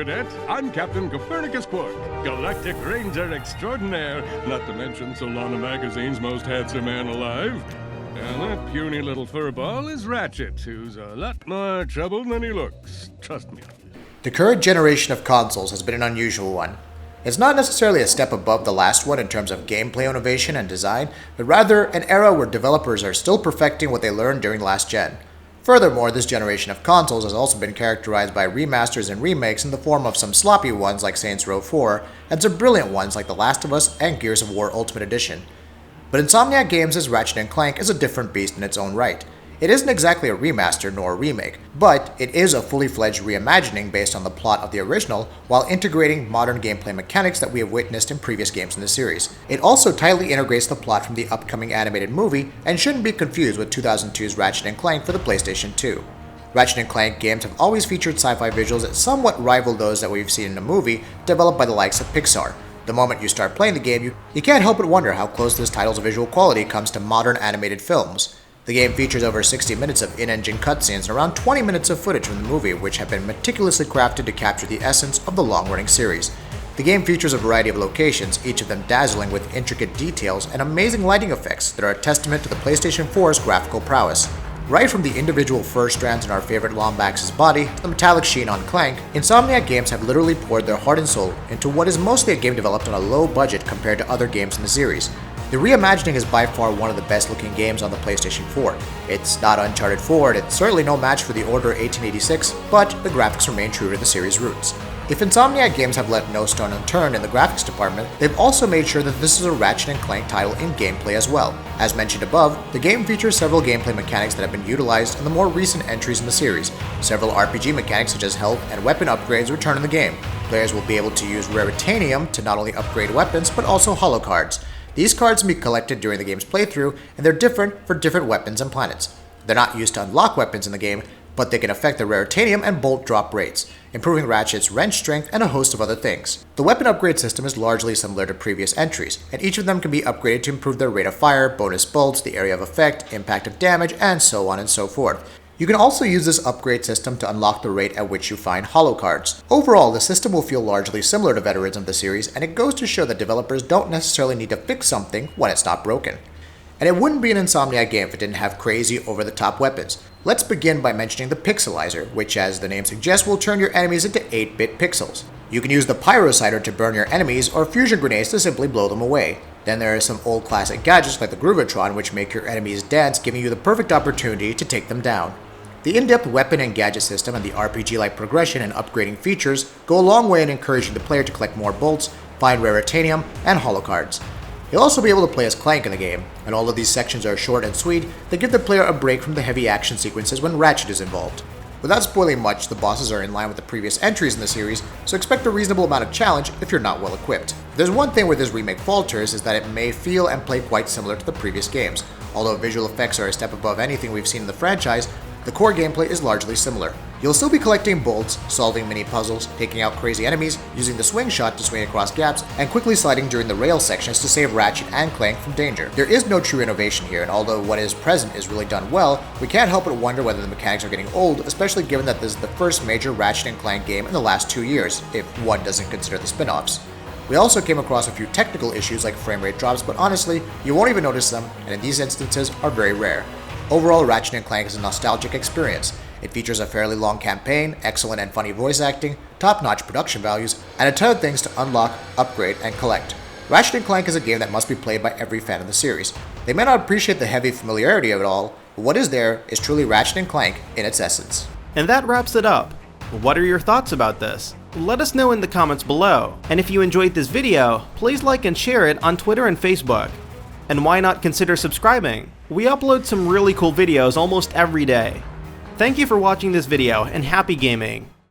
Cadet. I'm Captain Copernicus Quark, Galactic Ranger Extraordinaire, not to mention Solana Magazine's most handsome man alive. And that puny little furball is Ratchet, who's a lot more trouble than he looks. Trust me. The current generation of consoles has been an unusual one. It's not necessarily a step above the last one in terms of gameplay innovation and design, but rather an era where developers are still perfecting what they learned during last gen. Furthermore, this generation of consoles has also been characterized by remasters and remakes in the form of some sloppy ones like Saints Row 4, and some brilliant ones like The Last of Us and Gears of War Ultimate Edition. But Insomniac Games' Ratchet and Clank is a different beast in its own right. It isn't exactly a remaster nor a remake, but it is a fully fledged reimagining based on the plot of the original while integrating modern gameplay mechanics that we have witnessed in previous games in the series. It also tightly integrates the plot from the upcoming animated movie and shouldn't be confused with 2002's Ratchet and Clank for the PlayStation 2. Ratchet and Clank games have always featured sci-fi visuals that somewhat rival those that we've seen in the movie developed by the likes of Pixar. The moment you start playing the game, you can't help but wonder how close this title's visual quality comes to modern animated films. The game features over 60 minutes of in-engine cutscenes and around 20 minutes of footage from the movie, which have been meticulously crafted to capture the essence of the long-running series. The game features a variety of locations, each of them dazzling with intricate details and amazing lighting effects that are a testament to the PlayStation 4's graphical prowess. Right from the individual fur strands in our favorite Lombax's body to the metallic sheen on Clank, Insomniac Games have literally poured their heart and soul into what is mostly a game developed on a low budget compared to other games in the series. The reimagining is by far one of the best looking games on the PlayStation 4. It's not Uncharted 4, and it's certainly no match for the Order 1886, but the graphics remain true to the series' roots. If Insomniac Games have left no stone unturned in the graphics department, they've also made sure that this is a Ratchet and Clank title in gameplay as well. As mentioned above, the game features several gameplay mechanics that have been utilized in the more recent entries in the series. Several RPG mechanics such as health and weapon upgrades return in the game. Players will be able to use Raritanium to not only upgrade weapons, but also holo cards. These cards can be collected during the game's playthrough, and they're different for different weapons and planets. They're not used to unlock weapons in the game, but they can affect the Raritanium and bolt drop rates, improving Ratchet's wrench strength and a host of other things. The weapon upgrade system is largely similar to previous entries, and each of them can be upgraded to improve their rate of fire, bonus bolts, the area of effect, impact of damage, and so on and so forth. You can also use this upgrade system to unlock the rate at which you find holo cards. Overall, the system will feel largely similar to veterans of the series, and it goes to show that developers don't necessarily need to fix something when it's not broken. And it wouldn't be an Insomniac game if it didn't have crazy over-the-top weapons. Let's begin by mentioning the Pixelizer, which as the name suggests will turn your enemies into 8-bit pixels. You can use the Pyrocider to burn your enemies or fusion grenades to simply blow them away. Then there are some old classic gadgets like the Groovatron which make your enemies dance, giving you the perfect opportunity to take them down. The in-depth weapon and gadget system and the RPG-like progression and upgrading features go a long way in encouraging the player to collect more bolts, find Raritanium, and holo cards. You'll also be able to play as Clank in the game, and all of these sections are short and sweet that give the player a break from the heavy action sequences when Ratchet is involved. Without spoiling much, the bosses are in line with the previous entries in the series, so expect a reasonable amount of challenge if you're not well equipped. If there's one thing where this remake falters is that it may feel and play quite similar to the previous games. Although visual effects are a step above anything we've seen in the franchise, the core gameplay is largely similar. You'll still be collecting bolts, solving mini puzzles, taking out crazy enemies, using the swing shot to swing across gaps, and quickly sliding during the rail sections to save Ratchet and Clank from danger. There is no true innovation here, and although what is present is really done well, we can't help but wonder whether the mechanics are getting old, especially given that this is the first major Ratchet and Clank game in the last 2 years, if one doesn't consider the spin-offs. We also came across a few technical issues like frame rate drops, but honestly, you won't even notice them, and in these instances are very rare. Overall, Ratchet and Clank is a nostalgic experience. It features a fairly long campaign, excellent and funny voice acting, top-notch production values, and a ton of things to unlock, upgrade, and collect. Ratchet and Clank is a game that must be played by every fan of the series. They may not appreciate the heavy familiarity of it all, but what is there is truly Ratchet and Clank in its essence. And that wraps it up. What are your thoughts about this? Let us know in the comments below. And if you enjoyed this video, please like and share it on Twitter and Facebook. And why not consider subscribing? We upload some really cool videos almost every day. Thank you for watching this video, and happy gaming!